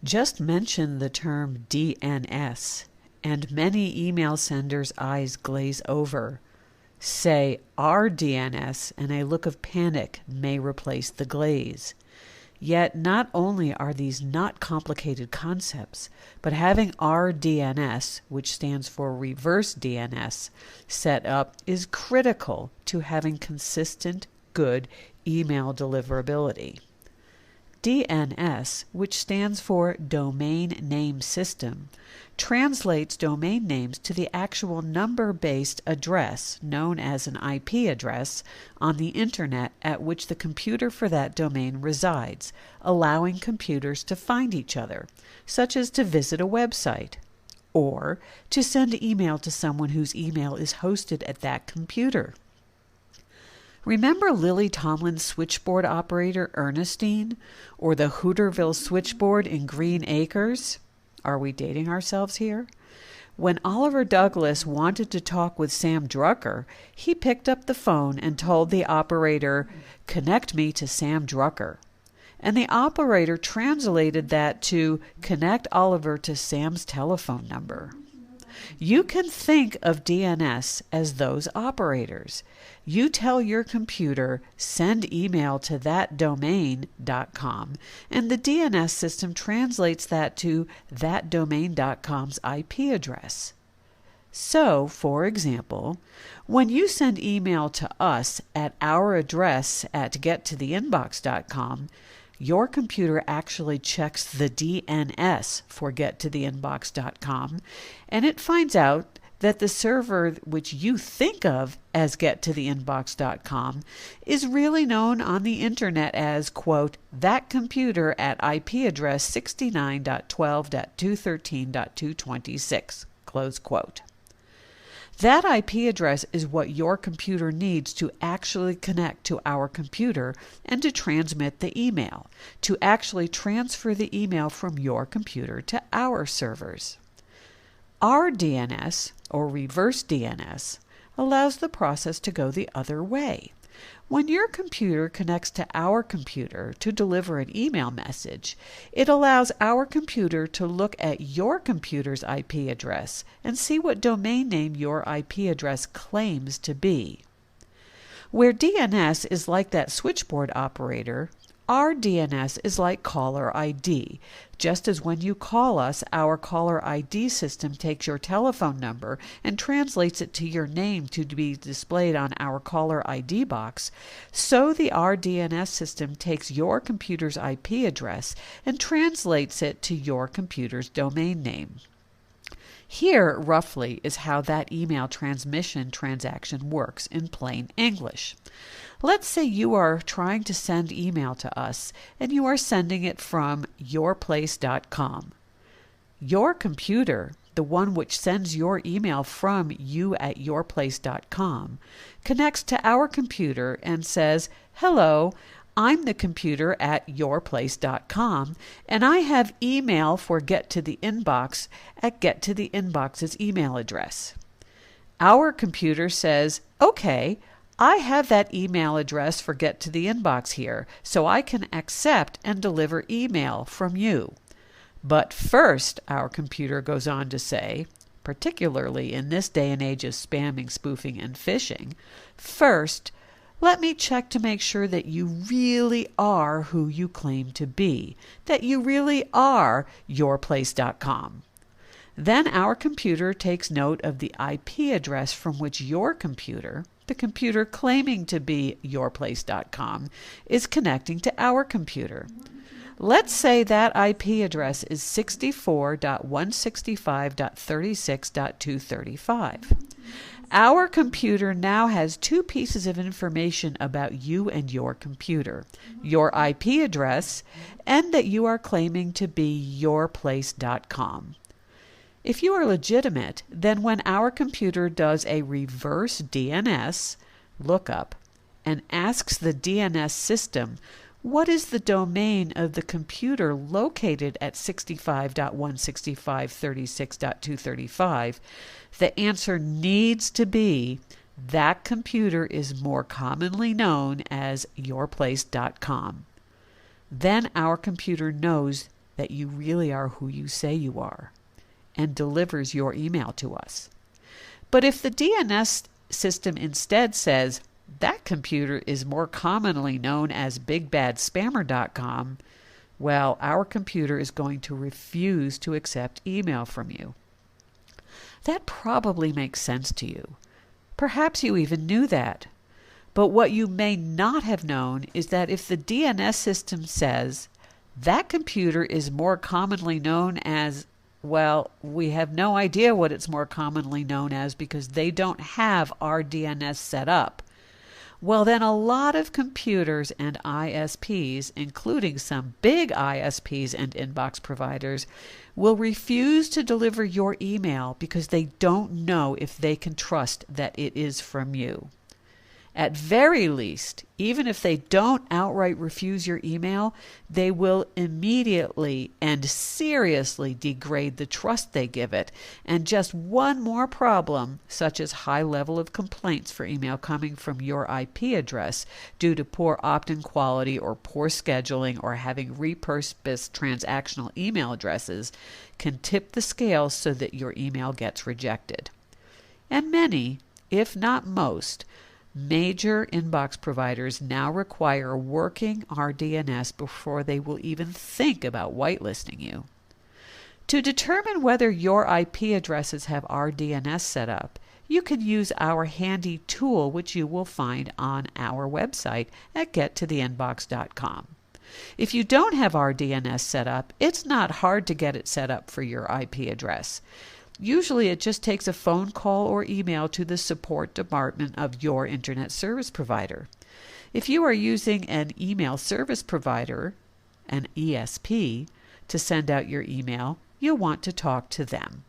Just mention the term DNS, and many email senders' eyes glaze over. Say rDNS, and a look of panic may replace the glaze. Yet not only are these not complicated concepts, but having rDNS, which stands for reverse DNS, set up is critical to having consistent, good email deliverability. DNS, which stands for Domain Name System, translates domain names to the actual number-based address, known as an IP address, on the Internet at which the computer for that domain resides, allowing computers to find each other, such as to visit a website, or to send email to someone whose email is hosted at that computer. Remember Lily Tomlin's switchboard operator Ernestine, or the Hooterville switchboard in Green Acres? Are we dating ourselves here? When Oliver Douglas wanted to talk with Sam Drucker, he picked up the phone and told the operator, "Connect me to Sam Drucker." And the operator translated that to connect Oliver to Sam's telephone number. You can think of DNS as those operators. You tell your computer, send email to thatdomain.com, and the DNS system translates that to thatdomain.com's IP address. So, for example, when you send email to us at our address at gettotheinbox.com, your computer actually checks the DNS for gettotheinbox.com, and it finds out that the server which you think of as gettotheinbox.com is really known on the Internet as, quote, that computer at IP address 69.12.213.226, close quote. That IP address is what your computer needs to actually connect to our computer and to transmit the email, to actually transfer the email from your computer to our servers. rDNS, or reverse DNS, allows the process to go the other way. When your computer connects to our computer to deliver an email message, it allows our computer to look at your computer's IP address and see what domain name your IP address claims to be. Where DNS is like that switchboard operator, rDNS is like caller ID. Just as when you call us, our caller ID system takes your telephone number and translates it to your name to be displayed on our caller ID box, so the rDNS system takes your computer's IP address and translates it to your computer's domain name. Here, roughly, is how that email transmission transaction works in plain English. Let's say you are trying to send email to us, and you are sending it from yourplace.com. Your computer, the one which sends your email from you@yourplace.com, connects to our computer and says, "Hello, I'm the computer at yourplace.com, and I have email for Get to the Inbox at Get to the Inbox's email address." Our computer says, "Okay, I have that email address for Get to the Inbox here, so I can accept and deliver email from you." But first, our computer goes on to say, particularly in this day and age of spamming, spoofing, and phishing, first, let me check to make sure that you really are who you claim to be, that you really are yourplace.com. Then our computer takes note of the IP address from which your computer, the computer claiming to be yourplace.com, is connecting to our computer. Let's say that IP address is 64.165.36.235. Our computer now has two pieces of information about you and your computer, your IP address and that you are claiming to be yourplace.com. If you are legitimate, then when our computer does a reverse DNS lookup and asks the DNS system, what is the domain of the computer located at 65.165.36.235, the answer needs to be that computer is more commonly known as yourplace.com. Then our computer knows that you really are who you say you are and delivers your email to us. But if the DNS system instead says, that computer is more commonly known as bigbadspammer.com, well, our computer is going to refuse to accept email from you. That probably makes sense to you. Perhaps you even knew that. But what you may not have known is that if the DNS system says, that computer is more commonly known as, well, we have no idea what it's more commonly known as because they don't have rDNS set up. Well, then a lot of computers and ISPs, including some big ISPs and inbox providers, will refuse to deliver your email because they don't know if they can trust that it is from you. At very least, even if they don't outright refuse your email, they will immediately and seriously degrade the trust they give it. And just one more problem, such as high level of complaints for email coming from your IP address due to poor opt-in quality or poor scheduling or having repurposed transactional email addresses, can tip the scales so that your email gets rejected. And many, if not most, major inbox providers now require working rDNS before they will even think about whitelisting you. To determine whether your IP addresses have rDNS set up, you can use our handy tool which you will find on our website at gettotheinbox.com. If you don't have rDNS set up, it's not hard to get it set up for your IP address. Usually it just takes a phone call or email to the support department of your internet service provider. If you are using an email service provider, an ESP, to send out your email, you'll want to talk to them.